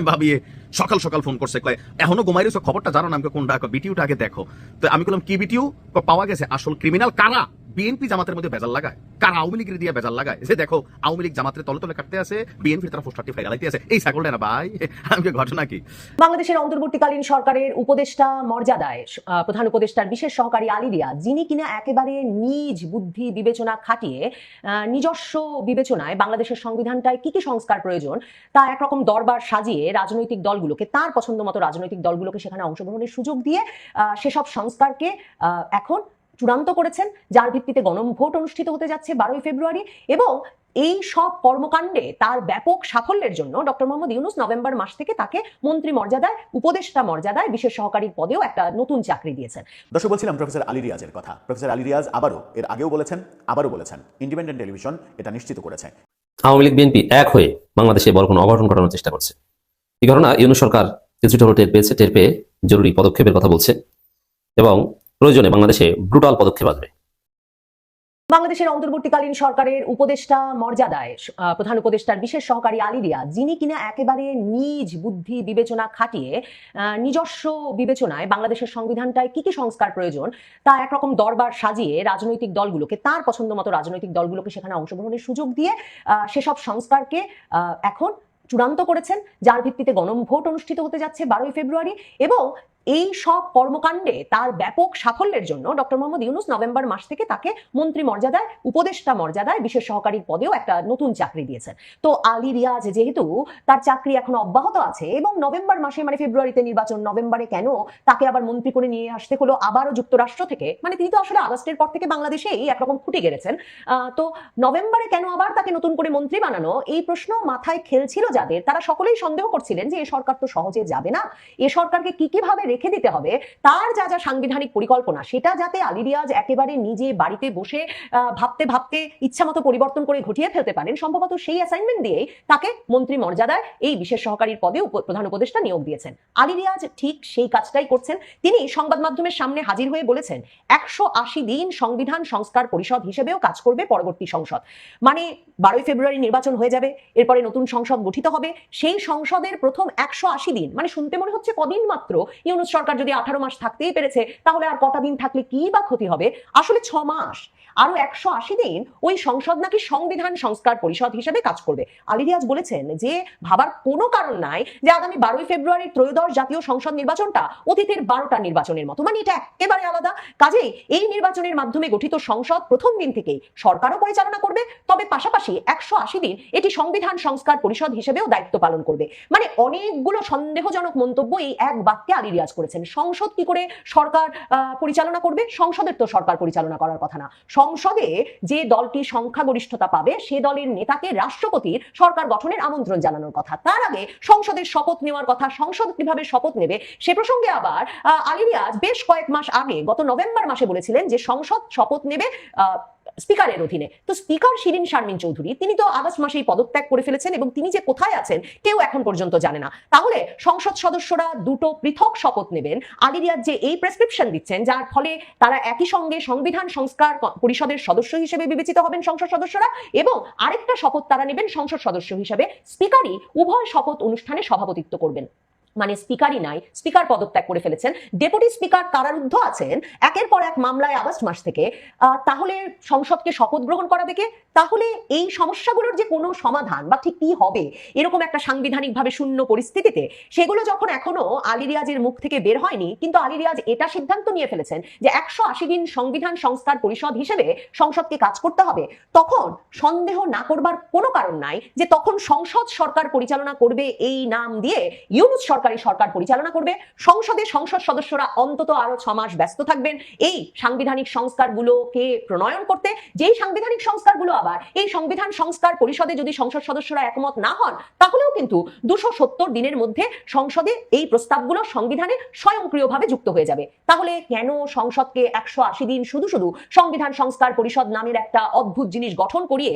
ভাবিয়ে সকাল সকাল ফোন করছে, কয় এখনো ঘুমাই রয়েছে, খবরটা জানো না? আমাকে কোনটা ভিডিওটা আগে দেখো। তো আমি বললাম কি ভিডিও? পাওয়া গেছে আসল ক্রিমিনাল কারা বিএনপি জামাতের মধ্যে বেজাল লাগায়, কারা আওয়ামী লীগের দিয়ে বেজাল লাগায়। যে দেখো আওয়ামী লীগ জামাতের তলে তলে কাটতে আছে, বিএনপি তারা পোস্টারটি ফাইলাইতে আছে। এই ছাগলটা না ভাই, আমাকে ঘটনা কি? বাংলাদেশের অন্তর্বর্তীকালীন সরকারের উপদেষ্টা মর্যাদায় প্রধান উপদেষ্টার বিশেষ সহকারী আলী রিয়াজ, যিনি কিনা একেবারে নিজ বুদ্ধি বিবেচনা খাটিয়ে নিজস্ব বিবেচনায় বাংলাদেশের সংবিধানটায় কি কি সংস্কার প্রয়োজন তা একরকম দরবার সাজিয়ে রাজনৈতিক দলগুলোকে, তার পছন্দ মতো রাজনৈতিক দলগুলোকে সেখানে অংশগ্রহণের সুযোগ দিয়ে সেসব সংস্কারকে এখন চূড়ান্ত করেছেন, যার ভিত্তিতে গণভোট অনুষ্ঠিত হতে যাচ্ছে 12ই ফেব্রুয়ারি। এবং এই সব কর্মকাণ্ডে তার ব্যাপক সাফল্যের জন্য ডক্টর মোহাম্মদ ইউনূস নভেম্বর মাস থেকে তাকে মন্ত্রী মর্যাদায়, উপদেষ্টা মর্যাদায়, বিশেষ সহকারীর পদেও একটা নতুন চাকরি দিয়েছেন। দর্শক, বলছিলাম প্রফেসর আলী রিয়াজের কথা। প্রফেসর আলী রিয়াজ এর আগেও বলেছেন, আবারও বলেছেন, ইন্ডিপেন্ডেন্ট টেলিভিশন এটা নিশ্চিত করেছে। আওয়ামী লীগ বিএনপি এক হয়ে বাংলাদেশে বড় কোনো অঘটন ঘটানোর চেষ্টা করছে। এই ঘটনা ইউনূস সরকার কিছুটা হলো টের পেয়েছে, টের পেয়ে জরুরি পদক্ষেপের কথা বলছে এবং প্রয়োজনে বাংলাদেশে ব্রুটাল পদক্ষেপ আসবে। বাংলাদেশের অন্তর্বর্তীকালীন সরকারের উপদেষ্টা মর্যাদায় প্রধান উপদেষ্টার বিশেষ সহকারী আলী রিয়াজ, যিনি কিনা একেবারে নিজ বুদ্ধি বিবেচনা খাটিয়ে নিজস্ব বিবেচনায় বাংলাদেশের সংবিধানটায় কি কি সংস্কার প্রয়োজন তা একরকম দরবার সাজিয়ে রাজনৈতিক দলগুলোকে, তার পছন্দ মতো রাজনৈতিক দলগুলোকে সেখানে অংশগ্রহণের সুযোগ দিয়ে সেসব সংস্কারকে এখন চূড়ান্ত করেছেন, যার ভিত্তিতে গণভোট অনুষ্ঠিত হতে যাচ্ছে 12ই ফেব্রুয়ারি। এবং এই সব কর্মকাণ্ডে তার ব্যাপক সাফল্যের জন্য ডক্টর মোহাম্মদ ইউনূস নভেম্বর মাস থেকে তাকে মন্ত্রী মর্যাদায়, উপদেষ্টা মর্যাদায়, বিশেষ সহকারীর পদেও একটা নতুন চাকরি দিয়েছেন। তো আলী রিয়াজ যেহেতু তার চাকরি এখন অব্যাহত আছে এবং নভেম্বর মাসে মানে ফেব্রুয়ারিতে নির্বাচন, নভেম্বরে কেন তাকে আবার মন্ত্রী করে নিয়ে আসতে হলো আবারও যুক্তরাষ্ট্র থেকে? মানে তিনি তো আসলে আগস্টের পর থেকে বাংলাদেশেই একরকম খুঁটে গেড়েছেন। তো নভেম্বরে কেন আবার তাকে নতুন করে মন্ত্রী বানানো, এই প্রশ্ন মাথায় খেলছিল যাদের, তারা সকলেই সন্দেহ করছিলেন যে এ সরকার তো সহজে যাবে না, এ সরকারকে কি কিভাবে রেখে দিতে হবে, তার যা যা সাংবিধানিক পরিকল্পনা সেটা যাতে আলী রিয়াজ একেবারে নিজে বাড়িতে বসে ভাবতে ভাবতে ইচ্ছা মতো পরিবর্তন করে ঘটিয়ে ফেলতে পারেন, সম্ভবত সেই অ্যাসাইনমেন্ট দিয়েই তাকে মন্ত্রী মর্যাদায় এই বিশেষ সহকারীর পদে প্রধান উপদেষ্টা নিয়োগ দিয়েছেন। আলী রিয়াজ ঠিক সেই কাজটাই করছেন। তিনি সংবাদ মাধ্যমের সামনে হাজির হয়ে বলেছেন 180 দিন সংবিধান সংস্কার পরিষদ হিসেবেও কাজ করবে পরবর্তী সংসদ। মানে 12ই ফেব্রুয়ারি নির্বাচন হয়ে যাবে, এরপরে নতুন সংসদ গঠিত হবে, সেই সংসদের প্রথম 180 দিন, মানে শুনতে মনে হচ্ছে কদিন মাত্র। ইউনূস সরকার যদি 18 মাস থাকতেই পেরেছে, তাহলে আর কটা দিন থাকলে কি বা ক্ষতি হবে? আসলে 6 মাস, আরো 180 দিন ওই সংসদ নাকি সংবিধান সংস্কার পরিষদ হিসেবে কাজ করবে। আলী রিয়াজ বলেছেন যে ভাবার কোনো কারণ নাই যে আগামী 12ই ফেব্রুয়ারি ত্রয়োদশ জাতীয় সংসদ নির্বাচনটা অতীতের 12টা নির্বাচনের মতো, মানে এটা একেবারে আলাদা। কাজেই এই নির্বাচনের মাধ্যমে গঠিত সংসদ প্রথম দিন থেকেই সরকারও পরিচালনা করবে, তবে পাশাপাশি 180 দিন এটি সংবিধান সংস্কার পরিষদ হিসেবেও দায়িত্ব পালন করবে। মানে অনেকগুলো সন্দেহজনক মন্তব্য এই এক বাক্যে আলী রিয়াজ করেছেন। সংসদ কি করে সরকার পরিচালনা করবে? সংসদের তো সরকার পরিচালনা করার কথা না। সংসদে যে দলটি সংখ্যাগরিষ্ঠতা পাবে সে দলের নেতাকে রাষ্ট্রপতির সরকার গঠনের আমন্ত্রণ জানানোর কথা, তার আগে সংসদের শপথ নেওয়ার কথা। সংসদ কিভাবে শপথ নেবে সে প্রসঙ্গে আবার আলী রিয়াজ বেশ কয়েক মাস আগে গত নভেম্বর মাসে বলেছিলেন যে সংসদ শপথ নেবে স্পিকারের অধীনে। তো স্পিকার শিরিন শারমিন চৌধুরী তিনি তো আগস্ট মাসেই পদত্যাগ করে ফেলেছেন এবং তিনি যে কোথায় আছেন কেউ এখন পর্যন্ত জানে না। তাহলে সংসদ সদস্যরা দুটো পৃথক শপথ নেবেন। আলী রিয়াজ যে এই প্রেসক্রিপশন দিচ্ছেন, যার ফলে তারা একই সঙ্গে সংবিধান সংস্কার পরিষদের সদস্য হিসেবে বিবেচিত হবেন সংসদ সদস্যরা, এবং আরেকটা শপথ তারা নেবেন সংসদ সদস্য হিসেবে। স্পিকারই উভয় শপথ অনুষ্ঠানে সভাপতিত্ব করবেন। মানে স্পিকারই নাই, স্পিকার পদত্যাগ করে ফেলেছেন, ডেপুটি স্পিকার কারারুদ্ধ আছেন একের পর এক মামলায় আগস্ট মাস থেকে। তাহলে সংসদকে শপথ গ্রহণ করাবে কে? তাহলে এই সমস্যাগুলোর যে কোনো সমাধান বা ঠিক কি হবে এরকম একটা সাংবিধানিকভাবে শূন্য পরিস্থিতিতে, সেগুলো যখন এখনো আলী রিয়াজের মুখ থেকে বের হয়নি, কিন্তু আলী রিয়াজ এটা সিদ্ধান্ত নিয়ে ফেলেছেন যে 180 দিন সংবিধান সংস্কার পরিষদ হিসেবে সংসদকে কাজ করতে হবে, তখন সন্দেহ না করবার কোনো কারণ নাই যে তখন সংসদ সরকার পরিচালনা করবে এই নাম দিয়ে ইউনূস সরকার পরিচালনা করবে। সংসদে সংসদ সদস্যরা অন্তত আরো 6 মাস ব্যস্ত থাকবেন এই সাংবিধানিক সংস্কারগুলোকে প্রণয়ন করতে, যেই সাংবিধানিক সংস্কারগুলো আবার এই সংবিধান সংস্কার পরিষদে যদি সংসদ সদস্যরা একমত না হন, তাহলেও কিন্তু 270 দিনের মধ্যে সংসদে এই প্রস্তাবগুলো সংবিধানে স্বয়ংক্রিয়ভাবে যুক্ত হয়ে যাবে। তাহলে কেন সংসদকে 180 দিন শুধু শুধু সংবিধান সংস্কার পরিষদ নামের একটা অদ্ভুত জিনিস গঠন করিয়ে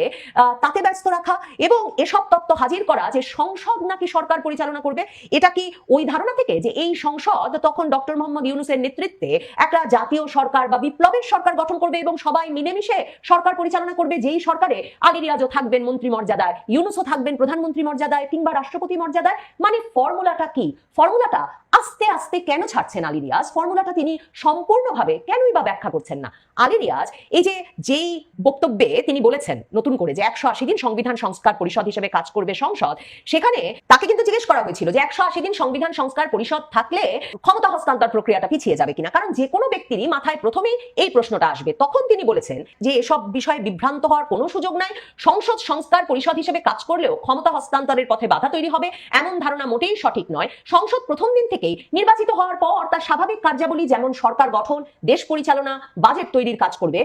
তাতে ব্যস্ত রাখা এবং এসব তত্ত্ব হাজির করা যে সংসদ নাকি সরকার পরিচালনা করবে? এটা কি ওই ধারণা থেকে যে এই সংসদ তখন ডক্টর মোহাম্মদ ইউনূসের নেতৃত্বে একটা জাতীয় সরকার বা বিপ্লবের সরকার গঠন করবে এবং সবাই মিলেমিশে সরকার পরিচালনা করবে, যেই সরকারে আলী রিয়াজও থাকবেন মন্ত্রী মর্যাদায়, ইউনূসও থাকবেন প্রধানমন্ত্রী মর্যাদায় কিংবা রাষ্ট্রপতি মর্যাদায়। মানে ফর্মুলাটা কি? ফর্মুলাটা আস্তে আস্তে কেন ছাড়ছেন আলী রিয়াজ? ফর্মুলাটা তিনি সম্পূর্ণভাবে কেনই বা ব্যাখ্যা করছেন না? আলী রিয়াজ এই যেই বক্তব্যে তিনি বলেছেন নতুন করে যে 180 দিন সংবিধান সংস্কার পরিষদ হিসেবে কাজ করবে সংসদ, সেখানে তাকে কিন্তু জিজ্ঞেস করা হয়েছিল যে 180 দিন সংবিধান সংস্কার পরিষদ থাকলে ক্ষমতা হস্তান্তর প্রক্রিয়াটা পিছিয়ে যাবে কিনা, কারণ যে কোনো ব্যক্তিরই মাথায় প্রথমেই এই প্রশ্নটা আসবে। তখন তিনি বলেছেন যে এসব বিষয়ে বিভ্রান্ত হওয়ার কোনো সুযোগ নাই, সংসদ সংস্কার পরিষদ হিসেবে কাজ করলেও ক্ষমতা হস্তান্তরের পথে বাধা তৈরি হবে এমন ধারণা মোটেই সঠিক নয়। সংসদ প্রথম দিন থেকেই নির্বাচিত হওয়ার পর তার স্বাভাবিক কার্যাবলী যেমন সরকার গঠন, দেশ পরিচালনা, বাজেট তৈরির কাজ করবে,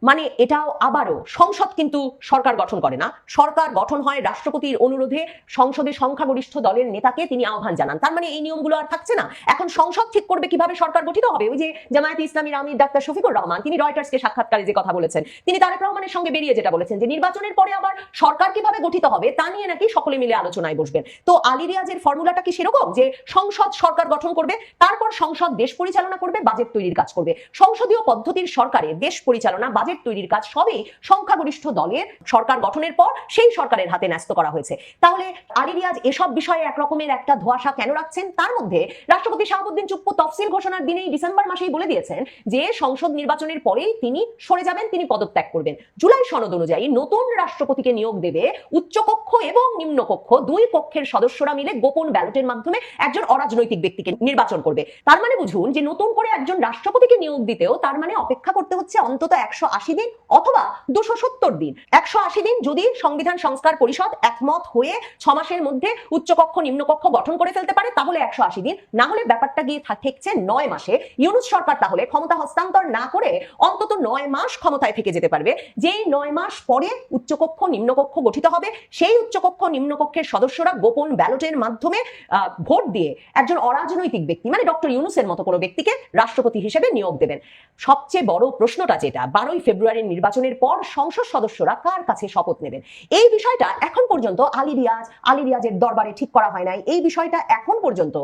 মানে এটাও আবারও সংসদ কিন্তু সরকার গঠন করে না, সরকার গঠন হয় রাষ্ট্রপতির অনুরোধে, সংসদে সংখ্যাগরিষ্ঠ দলের নেতাকে তিনি আহ্বান জানান। তার মানে এই নিয়মগুলো আর থাকছে না, এখন সংসদ ঠিক করবে কিভাবে সরকার গঠিত হবে। ওই যে জামায়াতে ইসলামীর আমির ডাক্তার শফিকুর রহমান তিনি রয়টার্সকে সাক্ষাৎকারে যে কথা বলেছেন, তিনি তারেক রহমানের সঙ্গে বেরিয়ে যেটা বলেছেন যে নির্বাচনের পরে আবার সরকার কিভাবে গঠিত হবে তা নিয়ে নাকি সকলে মিলে আলোচনায় বসবেন। তো আলী রিয়াজের ফর্মুলাটা কি সেরকম যে সংসদ সরকার গঠন করবে, তারপর সংসদ দেশ পরিচালনা করবে, বাজেট তৈরির কাজ করবে? সংসদীয় পদ্ধতির সরকারে দেশ পরিচালনা, বাজেট তৈরির কাজ সবই সংখ্যাগরিষ্ঠ দলের সরকার গঠনের পর সেই সরকারের হাতে ন্যস্ত করা হয়েছে। তাহলে আলী রিয়াজ এসব বিষয়ে একরকমের একটা ধোঁয়াশা কেন রাখছেন? তার মধ্যে রাষ্ট্রপতি শাহাবুদ্দিন চুপ্পু তফসিল ঘোষণার দিনেই ডিসেম্বর মাসেই বলে দিয়েছেন যে সংসদ নির্বাচনের পরেই তিনি সরে যাবেন, তিনি পদত্যাগ করবেন। জুলাই সনদ অনুযায়ী নতুন রাষ্ট্রপতিকে নিয়োগ দেবে উচ্চকক্ষ এবং নিম্নকক্ষ দুই কক্ষের সদস্যরা মিলে গোপন ব্যালটের মাধ্যমে একজন অরাজনৈতিক ব্যক্তিকে নির্বাচন করবে। তার মানে বুঝুন যে নতুন করে একজন রাষ্ট্রপতিকে নিয়োগ দিতেও তার মানে অপেক্ষা করতে হচ্ছে অন্তত 180 দিন অথবা 270 দিন। 180 দিন যদি সংবিধান সংস্কার পরিষদ একমত হয়ে 6 মাসের মধ্যে উচ্চকক্ষ নিম্নকক্ষ গঠন করে ফেলতে পারে তাহলে 180 দিন, না হলে ব্যাপারটা গিয়ে ঠেকছে 9 মাসে। ইউনূস সরকার তাহলে ক্ষমতা হস্তান্তর না করে অন্তত 9 মাস ক্ষমতায় থেকে যেতে পারবে। যেই 9 মাস পরে উচ্চকক্ষ নিম্নকক্ষ গঠিত হবে, সেই উচ্চকক্ষ নিম্নকক্ষের সদস্যরা গোপন ব্যালটের মাধ্যমে ভোট দিয়ে একজন অরাজনৈতিক ব্যক্তি মানে ডক্টর ইউনূসের মতো কোনো ব্যক্তিকে রাষ্ট্রপতি হিসেবে নিয়োগ দেবেন। সবচেয়ে বড় প্রশ্নটা যেটা 12 ফেব্রুয়ারির নির্বাচনের পর সংসদ সদস্যরা কার কাছে শপথ নেবেন, এই বিষয়টা এখন পর্যন্ত আলী রিয়াজের দরবারে ঠিক করা হয় নাই। এই বিষয়টা এখন পর্যন্ত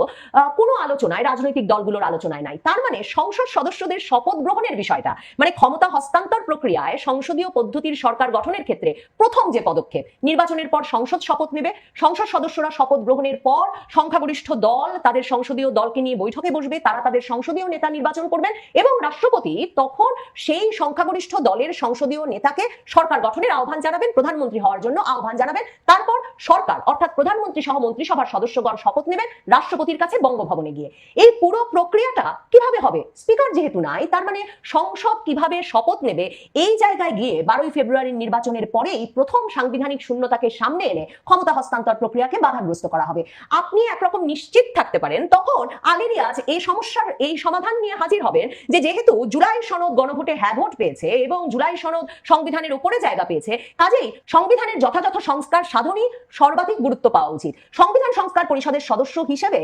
কোনো আলোচনায়, রাজনৈতিক দলগুলোর আলোচনায় নাই। তার মানে সংসদ সদস্যদের শপথ গ্রহণের বিষয়টা, মানে ক্ষমতা হস্তান্তর প্রক্রিয়ায় সংসদীয় পদ্ধতির সরকার গঠনের ক্ষেত্রে প্রথম যে পদক্ষেপ, নির্বাচনের পর সংসদ শপথ নেবে, সংসদ সদস্যরা শপথ গ্রহণের পর সংখ্যাগরিষ্ঠ দল তাদের সংসদীয় দলকে নিয়ে বৈঠকে বসবে, তারা তাদের সংসদীয় নেতা নির্বাচন করবেন এবং রাষ্ট্রপতি তখন সেই সংখ্যাগরিষ্ঠ দলের সংসদীয় নেতাকে সরকার গঠনের আহ্বান জানাবেন, প্রধানমন্ত্রী হওয়ার জন্য আহ্বান জানাবেন। তারপর সরকার অর্থাৎ প্রধানমন্ত্রী সহ মন্ত্রিসভার সদস্যগণ শপথ নেবেন রাষ্ট্রপতির কাছে বঙ্গভবনে গিয়ে। এই পুরো প্রক্রিয়াটা কিভাবে হবে? স্পিকার যেহেতু নাই, তার মানে সংসদ কিভাবে শপথ নেবে এই জায়গায় গিয়ে 12 ফেব্রুয়ারির নির্বাচনের পরেই প্রথম সাংবিধানিক শূন্যতাকে সামনে এনে ক্ষমতা হস্তান্তর প্রক্রিয়াকে বাধাগ্রস্ত করা হবে। আপনি একরকম নিশ্চিত থাকতে পারেন তখন আলী রিয়াজ এই সমস্যার এই সমাধান নিয়ে হাজির হবেন যে যেহেতু জুলাই সনদ গণভোটে হ্যাঁ ভোট পেয়েছে এবং জুলাই সনদ সংবিধানের উপরে জায়গা পেয়েছে, কাজেই সংবিধানের যথাযথ সংস্কার সাধনই সর্বাধিক গুরুত্ব পাওয়া উচিত। সংবিধান সংস্কার পরিষদের সদস্য হিসেবে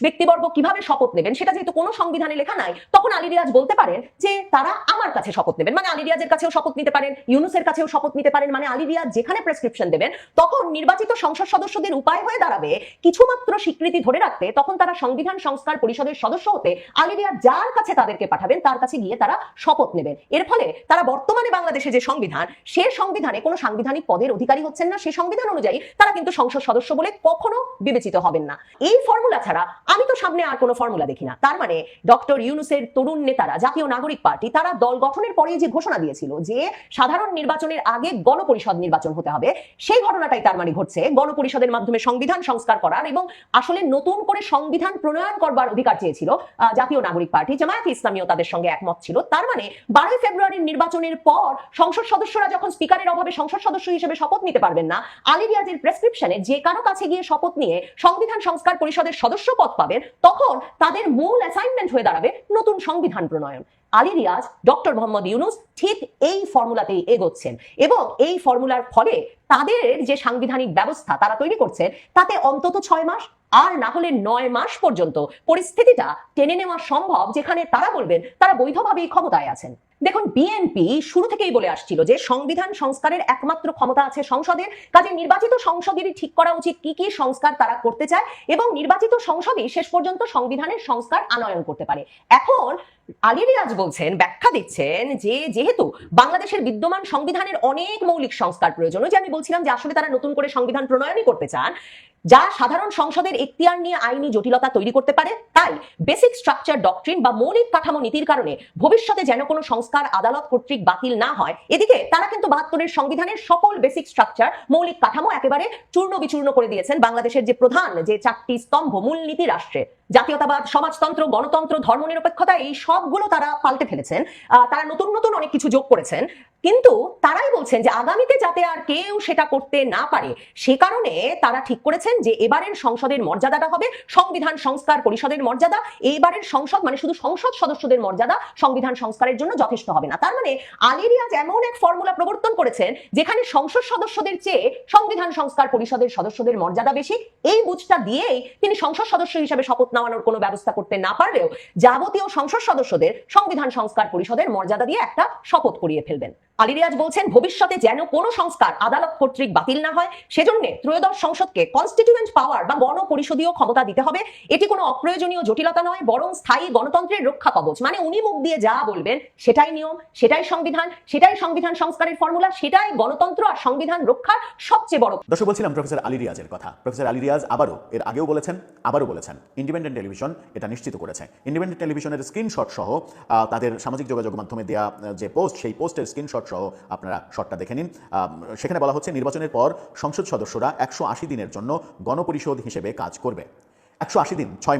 ব্যক্তিবর্গ কিভাবে শপথ নেবেন সেটা যেহেতু কোনো সংবিধানে লেখা নাই, তখন আলী রিয়াজ বলতে পারেন যে তারা আমার কাছে শপথ নেবেন, মানে আলী রিয়াজের কাছেও শপথ নিতে পারেন, ইউনূসের কাছেও শপথ নিতে পারেন, মানে আলী রিয়াজ যেখানে প্রেসক্রিপশন দেবেন তখন নির্বাচিত সংসদ সদস্যদের উপায় হয়ে দাঁড়াবে কিছুমাত্র স্বীকৃতি ধরে রাখতে, তখন তারা সংবিধান সংস্কার পরিষদের সদস্য হতে আলী রিয়াজ যার কাছে তাদেরকে পাঠাবেন তার কাছে গিয়ে তারা শপথ নেবেন। এর ফলে তারা বর্তমানে বাংলাদেশে যে সংবিধান, সে সংবিধানে কোনো সাংবিধানিক পদের অধিকারী হচ্ছেন না, সে সংবিধান অনুযায়ী তারা কিন্তু সংসদ সদস্য বলে কখনো বিবেচিত হবেন না। এই ফর্মুলা ছাড়া আমি তো সামনে আর কোনো ফর্মুলা দেখি না। তার মানে ডক্টর ইউনূসের তরুণ নেতারা, জাতীয় নাগরিক পার্টি, তারা দল গঠনের পরে যে ঘোষণা দিয়েছিল যে সাধারণ নির্বাচনের আগে গণপরিষদ নির্বাচন হতে হবে, সেই ঘটনাটাই তার মানে ঘটছে। গণপরিষদের মাধ্যমে সংবিধান সংস্কার করার এবং আসলে নতুন করে সংবিধান প্রণয়ন করবার অধিকার চেয়েছিল জাতীয় নাগরিক পার্টি, জামায়াতে ইসলামীও তাদের সঙ্গে একমত ছিল। তার মানে 12 ফেব্রুয়ারির নির্বাচনের পর সংসদ সদস্যরা যখন স্পিকারের অভাবে সংসদ সদস্য হিসেবে শপথ নিতে পারবেন না, আলী রিয়াজের প্রেসক্রিপশনে যে কারো কাছে গিয়ে শপথ নিয়ে সংবিধান সংস্কার পরিষদের সদস্য পদ পাবেন, তখন তাদের মূল অ্যাসাইনমেন্ট হয়ে দাঁড়াবে নতুন সংবিধান প্রণয়ন। আলী রিয়াজ, ডক্টর মোহাম্মদ ইউনূস ঠিক এই ফর্মুলাতেই এগোচ্ছেন এবং এই ফর্মুলার ফলে তাদের যে সাংবিধানিক ব্যবস্থা তারা তৈরি করছেন তাতে অন্তত 6 মাস আর না হলে 9 মাস পর্যন্ত পরিস্থিতিটা টেনে নেওয়া সম্ভব, যেখানে তারা বলবেন তারা বৈধভাবেই ক্ষমতায় আছেন। দেখুন, বিএনপি শুরু থেকেই বলে আসছিল যে সংবিধান সংস্কারের একমাত্র ক্ষমতা আছে সংসদের, কাজে নির্বাচিত সংসদেরই ঠিক করা উচিত কি কি সংস্কার তারা করতে চায় এবং নির্বাচিত সংসদই শেষ পর্যন্ত সংবিধানের সংস্কার আনয়ন করতে পারে। এখন আলী রিয়াজ বলছেন, ব্যাখ্যা দিচ্ছেন যে যেহেতু বাংলাদেশের বিদ্যমান সংবিধানের অনেক মৌলিক সংস্কার প্রয়োজন, ওই যে আমি বলছিলাম যে আসলে তারা নতুন করে সংবিধান প্রণয়নই করতে চান যা সাধারণ সংসদের এখতিয়ার নিয়ে আইনি জটিলতা তৈরি করতে পারে, তাই বেসিক স্ট্রাকচার ডক্ট্রিন বা মৌলিক কাঠামো নীতির কারণে ভবিষ্যতে যেন কোনো সংস্কার আদালত কর্তৃক বাতিল না হয়, এদিকে তারা কিন্তু ৭২-এর সংবিধানের সকল বেসিক স্ট্রাকচার মৌলিক কাঠামো একেবারে চূর্ণ বিচূর্ণ করে দিয়েছেন। বাংলাদেশের যে প্রধান যে ৪টি স্তম্ভ মূলনীতি রাষ্ট্রে, জাতীয়তাবাদ, সমাজতন্ত্র, গণতন্ত্র, ধর্মনিরপেক্ষতা, এই সবগুলো তারা পাল্টে ফেলেছেন। তারা নতুন নতুন অনেক কিছু যোগ করেছেন, কিন্তু তারাই বলছেন যে আগামীতে যাতে আর কেউ সেটা করতে না পারে সে কারণে তারা ঠিক করেছেন যে এবারের সংসদের মর্যাদাটা হবে সংবিধান সংস্কার পরিষদের মর্যাদা। এইবারের সংসদ মানে শুধু সংসদ সদস্যদের মর্যাদা সংবিধান সংস্কারের জন্য যথেষ্ট হবে না। তার মানে আলী রিয়াজ এমন এক ফর্মুলা প্রবর্তন করেছেন যেখানে সংসদ সদস্যদের চেয়ে সংবিধান সংস্কার পরিষদের সদস্যদের মর্যাদা বেশি। এই বুঝটা দিয়েই তিনি সংসদ সদস্য হিসেবে শপথ নেওয়ানোর কোনো ব্যবস্থা করতে না পারলেও যাবতীয় সংসদ সদস্যদের সংবিধান সংস্কার পরিষদের মর্যাদা দিয়ে একটা শপথ করিয়ে ফেলবেন। আলী রিয়াজ বলছেন ভবিষ্যতে যেন কোনো সংস্কার আদালত কর্তৃক বাতিল না হয় সেজন্য ত্রয়োদশ সংসদকে কনস্টিটিউয়েন্ট পাওয়ার বা গণপরিষদীয় ক্ষমতা দিতে হবে। এটি কোনো অপ্রয়োজনীয় জটিলতা নয়, বরং স্থায়ী গণতন্ত্রের রক্ষা কবচ। মানে উনি মুখ দিয়ে যা বলবেন সেটাই নিয়ম, সেটাই সংবিধান, সেটাই সংবিধান সংস্কারের ফর্মুলা, সেটাই গণতন্ত্র আর সংবিধান রক্ষার সবচেয়ে বড়। দর্শক, বলছিলাম প্রফেসর আলী রিয়াজের কথা। প্রফেসর আলী রিয়াজ এর আগেও বলেছেন, আবারও বলেছেন, ইন্ডিপেন্ডেন্ট টেলিভিশন এটা নিশ্চিত করেছে। ইন্ডিপেন্ডেন্ট টেলিভিশনের স্ক্রিনশট সহ তাদের সামাজিক যোগাযোগ মাধ্যমে দেওয়া যে পোস্ট, সেই পোস্টের স্ক্রিনশট সহ আপনারা শটটা দেখে নিন। সেখানে বলা হচ্ছে নির্বাচনের পর সংসদ সদস্যরা ১৮০ দিনের জন্য গণপরিষদ হিসেবে কাজ করবে। ১৮০ দিন, ৬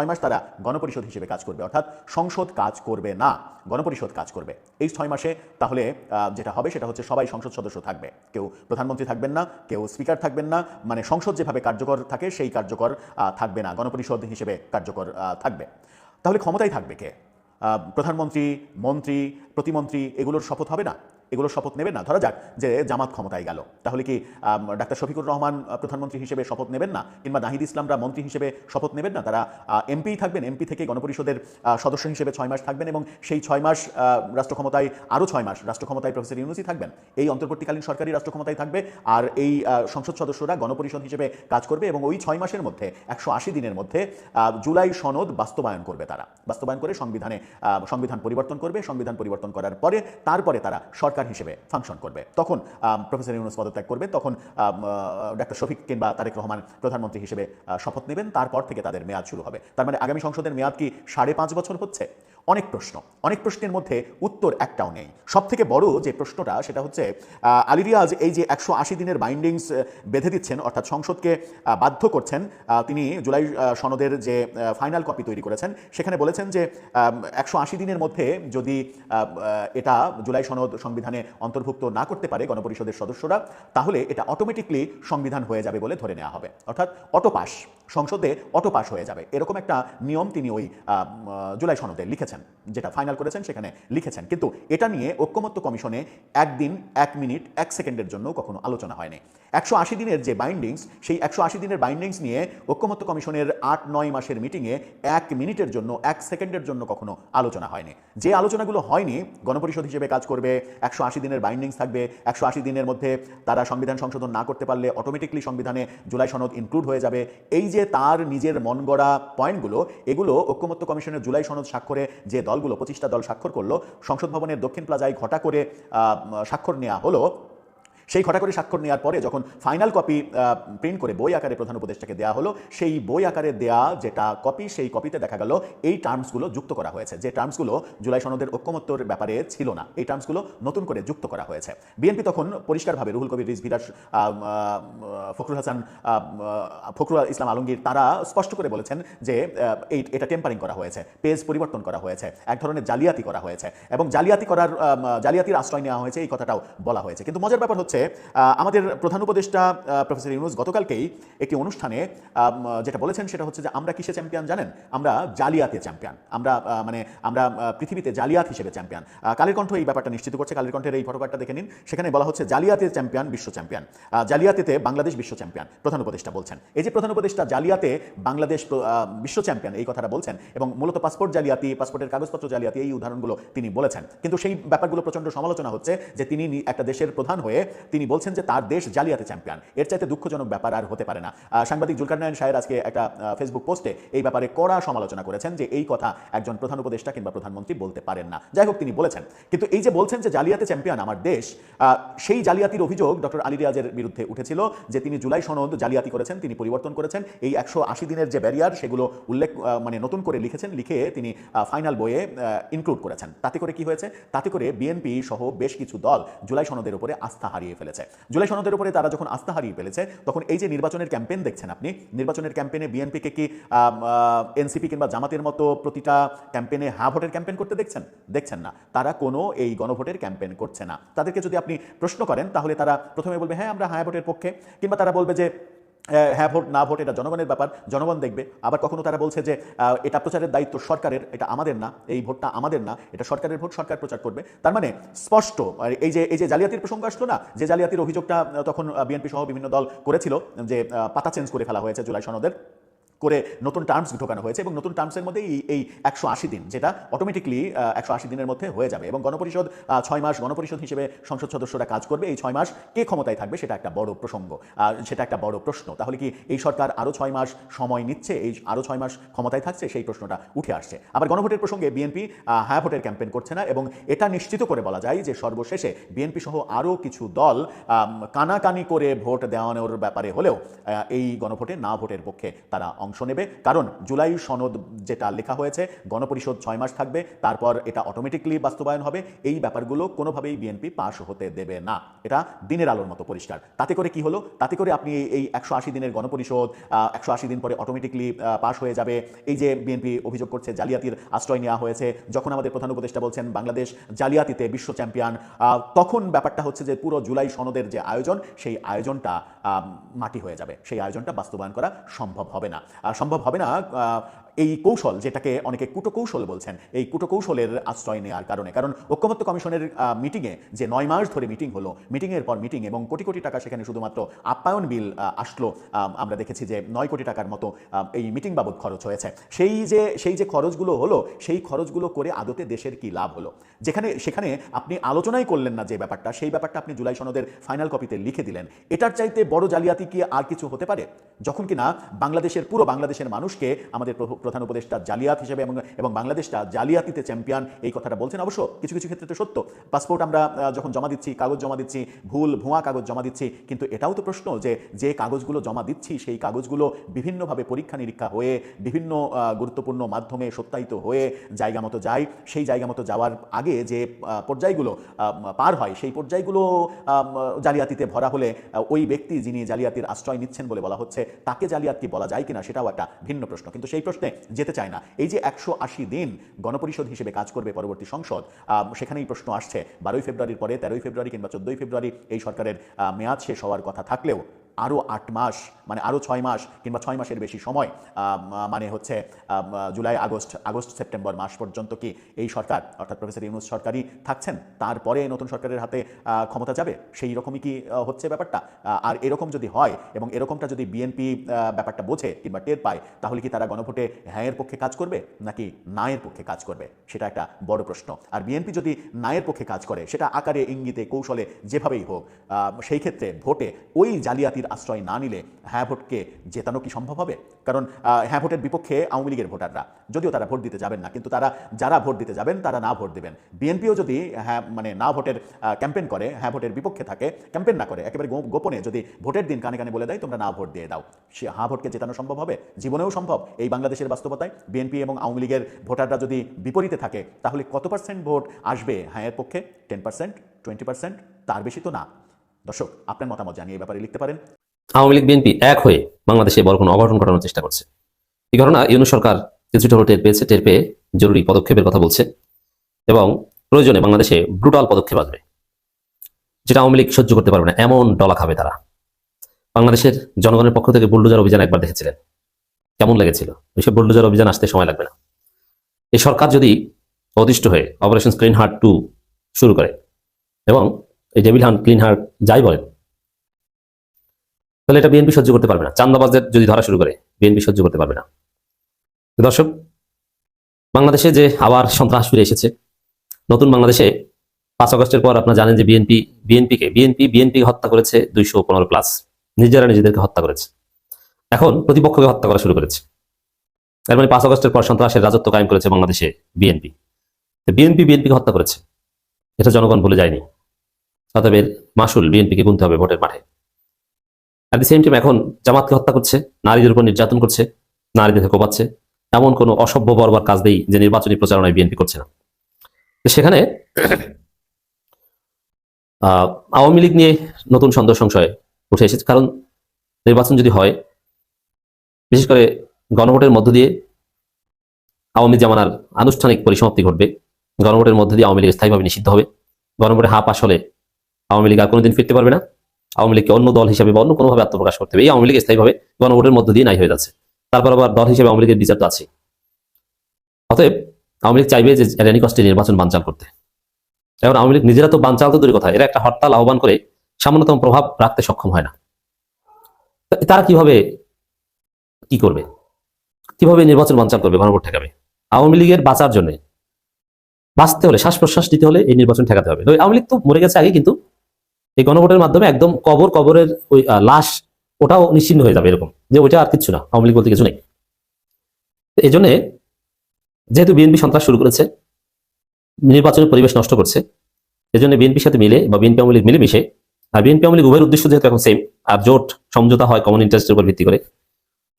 মাস তারা গণপরিষদ হিসেবে কাজ করবে, অর্থাৎ সংসদ কাজ করবে না, গণপরিষদ কাজ করবে। এই ৬ মাসে তাহলে যেটা হবে সেটা হচ্ছে সবাই সংসদ সদস্য থাকবে, কেউ প্রধানমন্ত্রী থাকবেন না, কেউ স্পিকার থাকবেন না, মানে সংসদ যেভাবে কার্যকর থাকে সেই কার্যকর থাকবে না, গণপরিষদ হিসেবে কার্যকর থাকবে। তাহলে ক্ষমতায় থাকবে কে? প্রধানমন্ত্রী, মন্ত্রী, প্রতিমন্ত্রী এগুলোর শপথ হবে না? এগুলো শপথ নেবেন না? ধরা যাক যে জামাত ক্ষমতায় গেল, তাহলে কি ডাক্তার শফিকুর রহমান প্রধানমন্ত্রী হিসেবে শপথ নেবেন না? কিংবা নাহিদ ইসলামরা মন্ত্রী হিসেবে শপথ নেবেন না? তারা এমপিই থাকবেন, এমপি থেকে গণপরিষদের সদস্য হিসেবে ৬ মাস থাকবেন এবং সেই ৬ মাস রাষ্ট্র ক্ষমতায়, আরও 6 মাস রাষ্ট্র ক্ষমতায় প্রফেসর ইউনূসী থাকবেন। এই অন্তর্বর্তীকালীন সরকারি রাষ্ট্র ক্ষমতায় থাকবে আর এই সংসদ সদস্যরা গণপরিষদ হিসেবে কাজ করবে এবং ওই 6 মাসের মধ্যে ১৮০ দিনের মধ্যে জুলাই সনদ বাস্তবায়ন করবে। তারা বাস্তবায়ন করে সংবিধান পরিবর্তন করবে। সংবিধান পরিবর্তন করার পরে তারপরে তারা সরকার হিসেবে ফাংশন করবে। তখন প্রফেসর ইউনূস পদত্যাগ করবে, তখন ডাক্তার শফিক কিংবা তারেক রহমান প্রধানমন্ত্রী হিসেবে শপথ নেবেন। তারপর থেকে তাদের মেয়াদ শুরু হবে। তার মানে আগামী সংসদের মেয়াদ কি ৫.৫ বছর হচ্ছে? অনেক প্রশ্নের মধ্যে উত্তর একটাও নেই। সব থেকে বড় যে প্রশ্নটা সেটা হচ্ছে আলী রিয়াজ এই যে ১৮০ দিনের বাইন্ডিংস বেঁধে দিচ্ছেন, অর্থাৎ সংসদকে বাধ্য করছেন। তিনি জুলাই সনদের যে ফাইনাল কপি তৈরি করেছেন সেখানে বলেছেন যে ১৮০ দিনের মধ্যে যদি এটা জুলাই সনদ সংবিধানে অন্তর্ভুক্ত না করতে পারে গণপরিষদের সদস্যরা, তাহলে এটা অটোমেটিকলি সংবিধান হয়ে যাবে বলে ধরে নেওয়া হবে, অর্থাৎ অটোপাস, সংসদে অটোপাস হয়ে যাবে। এরকম একটা নিয়ম তিনি ওই জুলাই সনদে লিখেছেন, যেটা ফাইনাল করেছেন সেখানে লিখেছেন। কিন্তু এটা নিয়ে ঐক্যমত্য কমিশনে 1 দিন 1 মিনিট 1 সেকেন্ডের জন্য কখনো আলোচনা হয়নি। ১৮০ দিনের যে বাইন্ডিংস, সেই ১৮০ দিনের বাইন্ডিংস নিয়ে ঐক্যমত্য কমিশনের ৮-৯ মাসের মিটিংয়ে 1 মিনিটের জন্য 1 সেকেন্ডের জন্য কখনো আলোচনা হয়নি। যে আলোচনাগুলো হয়নি, গণপরিষদ হিসেবে কাজ করবে, ১৮০ দিনের বাইন্ডিংস থাকবে, ১৮০ দিনের মধ্যে তারা সংবিধান সংশোধন না করতে পারলে অটোমেটিকলি সংবিধানে জুলাই সনদ ইনক্লুড হয়ে যাবে। এই যে তার নিজের মন গড়া পয়েন্টগুলো, এগুলো ঐক্যমত্য কমিশনের জুলাই সনদ স্বাক্ষরে যে দলগুলো 25টা দল স্বাক্ষর করলো, সংসদ ভবনের দক্ষিণ প্লাজায় ঘটা করে স্বাক্ষর নেওয়া হলো। সেই ঘটা করে স্বাক্ষর নেওয়ার পরে যখন ফাইনাল কপি প্রিন্ট করে বই আকারে প্রধান উপদেষ্টাকে দেওয়া হলো, সেই বই আকারে দেয়া যেটা কপি, সেই কপিতে দেখা গেল এই টার্মসগুলো যুক্ত করা হয়েছে, যে টার্মসগুলো জুলাই সনদের ঐক্যমত্যর ব্যাপারে ছিল না। এই টার্মসগুলো নতুন করে যুক্ত করা হয়েছে। বিএনপি তখন পরিষ্কারভাবে, রুহুল কবির রিজভী, ফখরুল ইসলাম আলমগীর, তারা স্পষ্ট করে বলেছেন যে এটা টেম্পারিং করা হয়েছে, পেজ পরিবর্তন করা হয়েছে, এক ধরনের জালিয়াতি করা হয়েছে এবং জালিয়াতির আশ্রয় নেওয়া হয়েছে, এই কথাটাও বলা হয়েছে। কিন্তু মজার ব্যাপার হচ্ছে হচ্ছে আমাদের প্রধান উপদেষ্টা প্রফেসর ইউনূস গতকালকেই একটি অনুষ্ঠানে যেটা বলেছেন সেটা হচ্ছে যে আমরা কিসে চ্যাম্পিয়ন জানেন? আমরা জালিয়াতে চ্যাম্পিয়ন, আমরা পৃথিবীতে জালিয়াত হিসেবে চ্যাম্পিয়ন। কালের কণ্ঠ এই ব্যাপারটা নিশ্চিত করছে। কালের কণ্ঠের এই ফটোকার্ডটা দেখে নিন, সেখানে বলা হচ্ছে জালিয়াতে চ্যাম্পিয়ন, বিশ্ব চ্যাম্পিয়ন। জালিয়াতিতে বাংলাদেশ বিশ্ব চ্যাম্পিয়ন, প্রধান উপদেষ্টা বলছেন। এই যে প্রধান উপদেষ্টা জালিয়াতে বাংলাদেশ বিশ্ব চ্যাম্পিয়ন এই কথাটা বলছেন, এবং মূলত পাসপোর্ট জালিয়াতি, পাসপোর্টের কাগজপত্র জালিয়াতি এই উদাহরণগুলো তিনি বলেছেন। কিন্তু সেই ব্যাপারগুলো প্রচণ্ড সমালোচনা হচ্ছে যে তিনি একটা দেশের প্রধান হয়ে তিনি বলছেন যে তার দেশ জালিয়াতে চ্যাম্পিয়ন। এর চাইতে দুঃখজনক ব্যাপার আর হতে পারে না। সাংবাদিক জুলকারনাইন শাহের আজকে একটা ফেসবুক পোস্টে এই ব্যাপারে কড়া সমালোচনা করেছেন যে এই কথা একজন প্রধান উপদেষ্টা কিংবা প্রধানমন্ত্রী বলতে পারেন না। যাই হোক, তিনি বলেছেন। কিন্তু এই যে বলছেন যে জালিয়াতে চ্যাম্পিয়ন আমার দেশ, সেই জালিয়াতির অভিযোগ ডক্টর আলী রিয়াজের বিরুদ্ধে উঠেছিল যে তিনি জুলাই সনদ জালিয়াতি করেছেন, তিনি পরিবর্তন করেছেন। এই 180 দিনের যে ব্যারিয়ার সেগুলো উল্লেখ নতুন করে লিখেছেন, লিখে তিনি ফাইনাল বইয়ে ইনক্লুড করেছেন। তাতে করে কি হয়েছে? তাতে করে বিএনপি সহ বেশ কিছু দল জুলাই সনদের উপরে আস্থা হারিয়ে ফেলেছে। জুলাই সনদের উপরে তারা যখন আস্থা হারিয়ে ফেলেছে, তখন এই যে নির্বাচনের ক্যাম্পেইন দেখছেন আপনি, নির্বাচনের ক্যাম্পেইনে বিএনপিকে কি এনসিপি কিংবা জামাতের মতো প্রতিটা ক্যাম্পেইনে হ্যাঁ ভোটের ক্যাম্পেইন করতে দেখছেন না। তারা কোনো এই গণভোটের ক্যাম্পেইন করছে না। তাদেরকে যদি আপনি প্রশ্ন করেন তাহলে তারা প্রথমে বলবে হ্যাঁ আমরা হ্যাঁ ভোটের পক্ষে, কিংবা তারা বলবে যে হ্যাঁ ভোট না ভোট এটা জনগণের ব্যাপার, জনগণ দেখবে। আবার কখনো তারা বলছে যে এটা প্রচারের দায়িত্ব সরকারের, এটা আমাদের না, এই ভোটটা আমাদের না, এটা সরকারের ভোট, সরকার প্রচার করবে। তার মানে স্পষ্ট এই যে জালিয়াতির প্রসঙ্গ আসলো না, যে জালিয়াতির অভিযোগটা তখন বিএনপি সহ বিভিন্ন দল করেছিল, যে পাতা চেঞ্জ করে ফেলা হয়েছে জুলাই সনদের, করে নতুন টার্মস ঢোকানো হয়েছে, এবং নতুন টার্মসের মধ্যে এই 180 দিন, যেটা অটোমেটিকলি 180 দিনের মধ্যে হয়ে যাবে, এবং গণপরিষদ 6 মাস গণপরিষদ হিসেবে সংসদ সদস্যরা কাজ করবে। এই 6 মাস কে ক্ষমতায় থাকবে সেটা একটা বড় প্রসঙ্গ, সেটা একটা বড় প্রশ্ন। তাহলে কি এই সরকার আরও 6 মাস সময় নিচ্ছে, এই আরও 6 মাস ক্ষমতায় থাকছে? সেই প্রশ্নটা উঠে আসছে। আবার গণভোটের প্রসঙ্গে বিএনপি হ্যাঁ ভোটের ক্যাম্পেইন করছে না, এবং এটা নিশ্চিত করে বলা যায় যে সর্বশেষে বিএনপি সহ আরও কিছু দল কানাকানি করে ভোট দেওয়ানোর ব্যাপারে হলেও এই গণভোটে না ভোটের পক্ষে তারা অংশ নেবে। কারণ জুলাই সনদ যেটা লেখা হয়েছে, গণপরিষদ 6 মাস থাকবে, তারপর এটা অটোমেটিকলি বাস্তবায়ন হবে, এই ব্যাপারগুলো কোনোভাবেই বিএনপি পাশ হতে দেবে না। এটা দিনের আলোর মতো পরিষ্কার। তাতে করে কি হলো? তাতে করে আপনি এই 180 দিনের গণপরিষদ 180 দিন পরে অটোমেটিকলি পাশ হয়ে যাবে। এই যে বিএনপি অভিযোগ করছে জালিয়াতির আশ্রয় নেওয়া হয়েছে, যখন আমাদের প্রধান উপদেষ্টা বলছেন বাংলাদেশ জালিয়াতিতে বিশ্ব চ্যাম্পিয়ন, তখন ব্যাপারটা হচ্ছে যে পুরো জুলাই সনদের যে আয়োজন, সেই আয়োজনটা মাটি হয়ে যাবে, সেই আয়োজনটা বাস্তবায়ন করা সম্ভব হবে না। এই কৌশল, যেটাকে অনেকে কুটকৌশল বলছেন, এই কুটকৌশলের আশ্রয় নেওয়ার কারণে, কারণ ঐক্যমত্য কমিশনের মিটিংয়ে যে 9 মাস ধরে মিটিং হলো, মিটিংয়ের পর মিটিং, এবং কোটি কোটি টাকা সেখানে শুধুমাত্র আপ্যায়ন বিল আসলো, আমরা দেখেছি যে 9 কোটি টাকার মতো এই মিটিং বাবদ খরচ হয়েছে। সেই যে খরচগুলো হলো, সেই খরচগুলো করে আদতে দেশের কি লাভ হলো? সেখানে আপনি আলোচনাই করলেন না যে ব্যাপারটা, সেই ব্যাপারটা আপনি জুলাই সনদের ফাইনাল কপিতে লিখে দিলেন। এটার চাইতে বড় জালিয়াতি কি আর কিছু হতে পারে? যখন কিনা পুরো বাংলাদেশের মানুষকে আমাদের প্রধান উপদেষ্টা জালিয়াত হিসেবে এবং বাংলাদেশটা জালিয়াতিতে চ্যাম্পিয়ন এই কথাটা বলছেন। অবশ্য কিছু কিছু ক্ষেত্রে তো সত্য। পাসপোর্ট আমরা যখন জমা দিচ্ছি, কাগজ জমা দিচ্ছি, ভুয়া কাগজ জমা দিচ্ছি, কিন্তু এটাও তো প্রশ্ন যে কাগজগুলো জমা দিচ্ছি সেই কাগজগুলো বিভিন্নভাবে পরীক্ষা নিরীক্ষা হয়ে, বিভিন্ন গুরুত্বপূর্ণ মাধ্যমে সত্যায়িত হয়ে জায়গা মতো যায়। সেই জায়গা মতো যাওয়ার আগে যে পর্যায়গুলো পার হয়, সেই পর্যায়গুলো জালিয়াতিতে ভরা হলে ওই ব্যক্তি যিনি জালিয়াতির আশ্রয় নিচ্ছেন বলে বলা হচ্ছে, তাকে জালিয়াত কি বলা যায় কিনা সেটাও একটা ভিন্ন প্রশ্ন। কিন্তু সেই প্রশ্নে যেতে চায় না। এই যে 180 দিন গণপরিষদ হিসেবে কাজ করবে পরবর্তী সংসদ, সেখানেই প্রশ্ন আসছে 12ই ফেব্রুয়ারির পরে 13ই ফেব্রুয়ারি কিংবা 14ই ফেব্রুয়ারি এই সরকারের মেয়াদ শেষ হওয়ার কথা থাকলেও আরও 8 মাস, মানে আরও 6 মাস কিংবা 6 মাসের বেশি সময়, মানে হচ্ছে জুলাই, আগস্ট সেপ্টেম্বর মাস পর্যন্ত কি এই সরকার, অর্থাৎ প্রফেসর ইউনূস সরকারই থাকছেন? তারপরে নতুন সরকারের হাতে ক্ষমতা যাবে? সেই রকমই কি হচ্ছে ব্যাপারটা? আর এরকম যদি হয়, এবং এরকমটা যদি বিএনপি ব্যাপারটা বোঝে কিংবা টের পায়, তাহলে কি তারা গণভোটে হ্যাঁয়ের পক্ষে কাজ করবে নাকি নায়ের পক্ষে কাজ করবে? সেটা একটা বড় প্রশ্ন। আর বিএনপি যদি নায়ের পক্ষে কাজ করে, সেটা আকারে, ইঙ্গিতে, কৌশলে, যেভাবেই হোক, সেই ক্ষেত্রে ভোটে ওই জালিয়াতির আশ্রয় না নিলে হ্যাঁ ভোটকে জেতানো কি সম্ভব হবে? কারণ হ্যাঁ ভোটের বিপক্ষে আওয়ামী লীগের ভোটাররা, যদিও তারা ভোট দিতে যাবেন না, কিন্তু যারা ভোট দিতে যাবেন তারা না ভোট দেবেন। বিএনপিও যদি না ভোটের ক্যাম্পেইন করে, হ্যাঁ ভোটের বিপক্ষে থাকে, ক্যাম্পেইন না করে, একেবারে গোপনে যদি ভোটের দিন কানে কানে বলে দেয় তোমরা না ভোট দিয়ে দাও, সে হ্যাঁ ভোটকে জেতানো সম্ভব হবে? জীবনেও সম্ভব। এই বাংলাদেশের বাস্তবতায় বিএনপি এবং আওয়ামী লীগের ভোটাররা যদি বিপরীতে থাকে, তাহলে কত পার্সেন্ট ভোট আসবে হ্যাঁয়ের পক্ষে? 10%, 20%, তার বেশি তো না। দর্শক, আপনার মতামত জানিয়ে এই ব্যাপারে লিখতে পারেন। আওয়ামী লীগ বিএনপি এক হয়ে বাংলাদেশে বড় কোনো অঘটন ঘটানোর চেষ্টা করছে। এই ঘটনা ইউনূস সরকার কিছুটা হলো টের পেয়ে জরুরি পদক্ষেপের কথা বলছে, এবং প্রয়োজনে বাংলাদেশে ব্রুটাল পদক্ষেপ আসবে। যেটা আওয়ামী লীগ সহ্য করতে পারবে না, এমন ডলা খাবে তারা। বাংলাদেশের জনগণের পক্ষ থেকে বুলডোজার অভিযান একবার দেখেছিলেন, কেমন লেগেছিল? ওইসব বুলডোজার অভিযান আসতে সময় লাগবে না। এই সরকার যদি অদিষ্ট হয়ে অপারেশন ক্লিন হার্ট 2 শুরু করে এবং এই ডেভিল হান্ট ক্লিন হার্ট যাই বলেন, তাহলে এটা বিএনপি সহ্য করতে পারবে না। চান্দাবাজদের যদি ধরা শুরু করে বিএনপি সহ্য করতে পারবে না। দর্শক, বাংলাদেশে যে আবার সন্ত্রাস ফিরে এসেছে, নতুন বাংলাদেশে 5 আগস্টের পর আপনারা জানেন যে বিএনপি হত্যা করেছে 215+, নিজেরা নিজেদেরকে হত্যা করেছে। এখন প্রতিপক্ষকে হত্যা করা শুরু করেছে। এর মানে 5 আগস্টের পর সন্ত্রাসের রাজত্ব কায়েম করেছে বাংলাদেশে বিএনপি। বিএনপিকে হত্যা করেছে, এটা জনগণ ভুলে যায়নি। অতএব এর মাসুল বিএনপিকে গুনতে হবে ভোটের মাঠে। অ্যাট দি সেম টাইম এখন জামাতকে হত্যা করছে, নারীদের উপর নির্যাতন করছে, নারীদেরকে কোপাচ্ছে। এমন কোনো অসভ্য বর্বর কাজ নেই যে নির্বাচনী প্রচারণায় বিএনপি করছে না। তো সেখানে আওয়ামী লীগ নিয়ে নতুন সন্দেহ সংশয় উঠে এসেছে। কারণ নির্বাচন যদি হয়, বিশেষ করে গণভোটের মধ্য দিয়ে আওয়ামী জামানার আনুষ্ঠানিক পরিসমাপ্তি ঘটবে। গণভোটের মধ্য দিয়ে আওয়ামী লীগ স্থায়ীভাবে নিষিদ্ধ হবে। গণভোটে হা পাস হলে আওয়ামী লীগ আর কোনোদিন ফিরতে পারবে না। আওয়ামী লীগকে অন্য দল হিসেবে বা অন্য কোনোভাবে আত্মপ্রকাশ করতে হবে। এই আওয়ামী লীগ স্থায়ীভাবে গণভোটের মধ্য দিয়ে নাই হয়ে যাচ্ছে। তারপর আবার দল হিসেবে আওয়ামী লীগের বিচার তো আছে। অতএব আওয়ামী লীগ চাইবে যে এনি কষ্টে নির্বাচন বানচাল করতে। এখন আওয়ামী লীগ নিজেরা তো বানচাল তো দূরের কথা, এরা একটা হরতাল আহ্বান করে সামান্যতম প্রভাব রাখতে সক্ষম হয় না। তারা কিভাবে কি করবে, কিভাবে নির্বাচন বানচাল করবে, গণভোট ঠেকাবে? আওয়ামী লীগের বাঁচার জন্য, বাঁচতে হলে, শ্বাস প্রশ্বাস নিতে হলে এই নির্বাচন ঠেকাতে হবে। আওয়ামী লীগ তো মরে গেছে আগে, কিন্তু এই গণভোটের মাধ্যমে একদম কবরের ওই লাশ, ওটাও নিশ্চিন্ন হয়ে যাবে, এরকম যে ওইটা আর কিছু না, আওয়ামী লীগ বলতে কিছু নেই। এই জন্য যেহেতু বিএনপি সন্ত্রাস শুরু করেছে, নির্বাচনের পরিবেশ নষ্ট করছে, এজন্য বিএনপির সাথে মিলে বা বিএনপি আওয়ামী লীগ মিলেমিশে, আর বিএনপি আওয়ামী লীগ উভয়ের উদ্দেশ্য যেহেতু এখন সেম, আর জোট সমঝোতা হয় কমন ইন্টারেস্টের উপর ভিত্তি করে,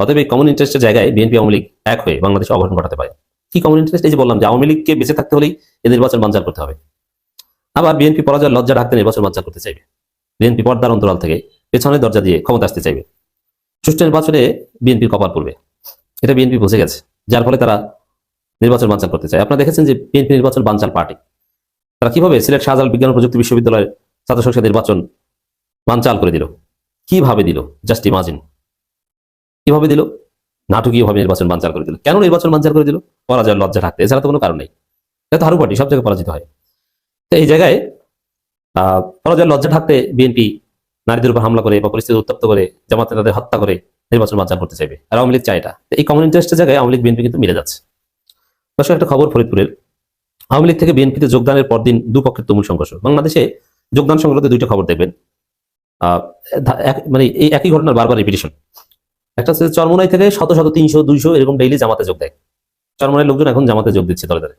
অতএব এই কমন ইন্টারেস্টের জায়গায় বিএনপি আওয়ামী লীগ এক হয়ে বাংলাদেশে অঘটন ঘটাতে পারে। কি কমন ইন্টারেস্ট? এই যে বললাম যে আওয়ামী লীগকে বেঁচে থাকতে হলেই এই নির্বাচন বানচাল করতে হবে। আবার বিএনপি পরাজয়ের লজ্জা ঢাকতে নির্বাচন বানচাল করতে চাইবে। বিএনপি পর্দার অন্তরাল থেকে পেছনের দরজা দিয়ে ক্ষমতা আসতে চাইবে। সুষ্ঠু নির্বাচনে বিএনপির কপাল পড়বে, এটা বিএনপি বুঝে গেছে, যার ফলে তারা নির্বাচন বানচাল করতে চায়। আপনারা দেখেছেন যে বিএনপি নির্বাচন বানচাল পার্টি। তারা কিভাবে সিলেট শাহজালাল বিজ্ঞান ও প্রযুক্তি বিশ্ববিদ্যালয়ের ছাত্র সংসদ নির্বাচন বানচাল করে দিল, কিভাবে দিল, জাস্ট ইমাজিন। কিভাবে দিল? নাটকীয়ভাবে নির্বাচন বানচাল করে দিল। কেন নির্বাচন বানচাল করে দিল? পরাজয়ের লজ্জা থাকতে, এছাড়া তো কোনো কারণ নেই। এটা তো হারু পার্টি, সব জায়গায় পরাজিত হয়। তো এই জায়গায় পরাজয়ের লজ্জা থাকতে বিএনপি নারীদের উপর হামলা করে বা পরিস্থিতি উত্তপ্ত করে জামাত নেতাদের হত্যা করে নির্বাচন বানচাল করতে চাইবে, আর আওয়ামী লীগ চায় এটা। এই কমন ইন্টারেস্টের জায়গায় আওয়ামী লীগ বিএনপি কিন্তু মিলে যাচ্ছে। দর্শক, একটা খবর ফরিদপুরের, আওয়ামী লীগ থেকে বিএনপিতে যোগদানের পরদিন দুপক্ষের তুমুল সংঘর্ষ। বাংলাদেশে যোগদান সংক্রান্ত দুইটা খবর দেখবেন, মানে এই একই ঘটনার বারবার রিপিটিশন। একটা হচ্ছে চরমোনাই থেকে শত 300 200 এরকম ডেইলি জামাতে যোগ দেয়। চরমোনাইয়ের লোকজন এখন জামাতে যোগ দিচ্ছে দলে দলে।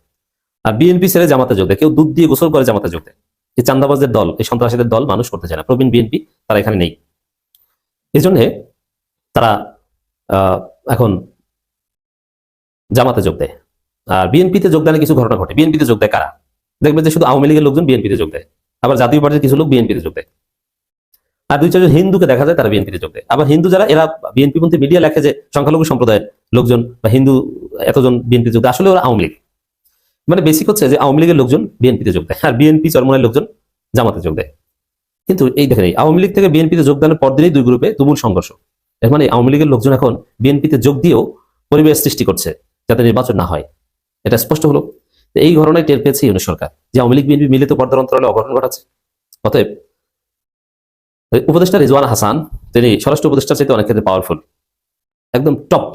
আর বিএনপি ছেড়ে জামাতে যোগ দেয়, কেউ দুধ দিয়ে গোসল করে জামাতে যোগ দেয়। এই চান্দাবাজদের দল, এই সন্ত্রাসীদের দল মানুষ করতে চায় না। প্রবীণ বিএনপি তারা এখানে নেই, এই জন্যে তারা এখন জামাতে যোগ দেয়। আর বিএনপিতে যোগদানে কিছু ঘটনা ঘটে। বিএনপিতে যোগ দেয় কারা? দেখবেন যে শুধু আওয়ামী লীগের লোকজন বিএনপিতে যোগ দেয়, আবার জাতীয় পার্টির কিছু লোক বিএনপিতে যোগ দেয়, আর 2-4 জন হিন্দুকে দেখা যায় তারা বিএনপিতে যোগ দেয়। আবার হিন্দু যারা, এরা বিএনপি পন্থী মিডিয়া লেখে যে সংখ্যালঘু সম্প্রদায়ের লোকজন বা হিন্দু এতজন বিএনপি যোগ দেয়, আসলে ওরা আওয়ামী লীগ। মানে বেসিক হচ্ছে যে আওয়ামী লীগের লোকজন বিএনপিতে যোগ দেয়, আর বিএনপি চরমোনাইয়ের লোকজন জামাতে যোগ দেয়। কিন্তু এই দেখেন, এই আওয়ামী লীগ থেকে বিএনপিতে যোগদানের পরদিনই দুই গ্রুপে তুমুল সংঘর্ষ। এর মানে আওয়ামী লীগের লোকজন এখন বিএনপিতে যোগ দিয়েও পরিবেশ সৃষ্টি করছে যাতে নির্বাচন না হয়। এটা স্পষ্ট হলো। এই ঘটনায় টের পেয়েছে ইউনিট সরকার যে আওয়ামী লীগ বিএনপি মিলিত পর্দার অন্তরালে অঘটন ঘটাচ্ছে। অতএব উপদেষ্টা রিজওয়ান হাসান, তিনি স্বরাষ্ট্র উপদেষ্টার চাইতে অনেক ক্ষেত্রে পাওয়ারফুল, একদম টপ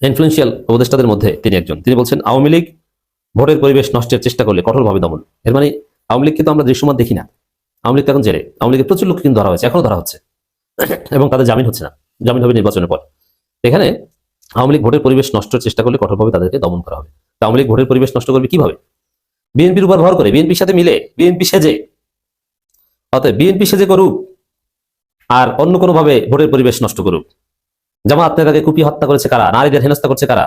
ইনফ্লুয়েন্সিয়াল উপদেষ্টাদের মধ্যে তিনি একজন। তিনি বলছেন আওয়ামী লীগ ভোটের পরিবেশ নষ্টের চেষ্টা করলে কঠোরভাবে দমন। এর মানে আওয়ামী লীগকে তো আমরা দৃশ্যমান দেখি না, আওয়ামী লীগ এখন জেলে। আওয়ামী লীগের প্রচুর লোক কিন্তু ধরা হয়েছে, এখনো ধরা হচ্ছে, এবং তাদের জামিন হচ্ছে না, জামিন হবে নির্বাচনের পর। এখানে আওয়ামী লীগ ভোটের পরিবেশ নষ্টের চেষ্টা করলে কঠোরভাবে তাদেরকে দমন করা হবে। আওয়ামী লীগ ভোটের পরিবেশ নষ্ট করবে কিভাবে? বিএনপির উপর ভর করে, বিএনপির সাথে মিলে, বিএনপি সেজে। অতএব বিএনপি সেজে করুক, আর অন্য কোনোভাবে ভোটের পরিবেশ নষ্ট করুক। জামাত নেতাকে কুপিয়ে হত্যা করেছে কারা? নারীদের হেনস্থা করছে কারা?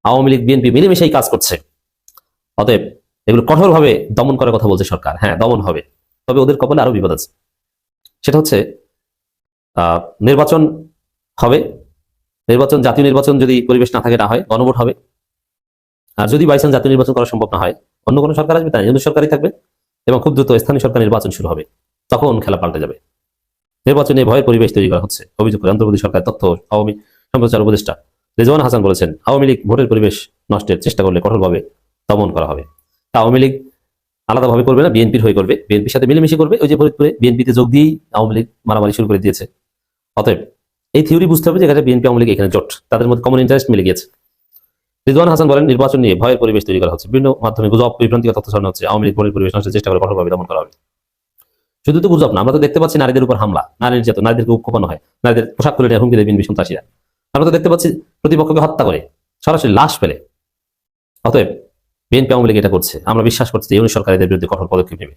আওয়ামী লীগ বিএনপি মিলেমিশেই কাজ করছে। অতএব এগুলো কঠোরভাবে দমন করার কথা বলছে সরকার। হ্যাঁ, দমন হবে, তবে ওদের কপালে আরো বিপদ আছে। সেটা হচ্ছে নির্বাচন হবে, নির্বাচন, জাতীয় নির্বাচন যদি পরিবেশ না থাকে, না হয়, গণভোট হবে। আর যদি বাইচান্স জাতীয় নির্বাচন করা সম্ভব না হয়, অন্য কোনো সরকার আসবে, তাই ইউনিট সরকারই থাকবে, এবং খুব দ্রুত স্থানীয় সরকার নির্বাচন শুরু হবে। তখন খেলা পাল্টে যাবে। নির্বাচনে ভয়ের পরিবেশ তৈরি করা হচ্ছে অভিযোগ করে অন্তর্বর্তী সরকার তথ্য আওয়ামী সম্প্রচার উপদেষ্টা রেজওয়ান হাসান বলেছেন, আওয়ামী লীগ ভোটের পরিবেশ নষ্টের চেষ্টা করলে কঠোরভাবে দমন করা হবে। আওয়ামী লীগ আলাদাভাবে করবে না, বিএনপির হয়ে করবে, বিএনপির সাথে মিলেমিশে করবে। ওই যে ফরিদপুরে বিএনপিতে যোগ দিয়েই আওয়ামী লীগ মারামারি শুরু করে দিয়েছে। অতএব এই থিওরি বুঝতে হবে যে এখানে বিএনপি আওয়ামী লীগ এখানে জোট, তাদের মধ্যে কমন ইন্টারেস্ট মিলে গিয়েছে। রিজওয়ান হাসান বলেন, নির্বাচন নিয়ে ভয়ের পরিবেশ তৈরি করা হচ্ছে, বিভিন্ন মাধ্যমে গুজব বিভ্রান্তিকর তথ্য ছড়ানো হচ্ছে, আওয়ামী লীগ ভোটের পরিবেশ নষ্টের চেষ্টা করে কঠোরভাবে দমন করা হবে। শুধু তো গুজব না, আমরা তো দেখতে পাচ্ছি নারীদের উপর হামলা, নারী নির্যাতন, নারীদেরকে কোপানো হয়, নারীদের পোশাক খুলে নেওয়া হুমকি দেয় বিএনপি সন্ত্রাসীরা। আমরা তো দেখতে পাচ্ছি প্রতিপক্ষকে হত্যা করে সরাসরি লাশ ফেলে। অতএব বিএনপি আওয়ামী লীগ এটা করছে, আমরা বিশ্বাস করছি যে ইউনিট সরকার এদের বিরুদ্ধে কঠোর পদক্ষেপ নেবে।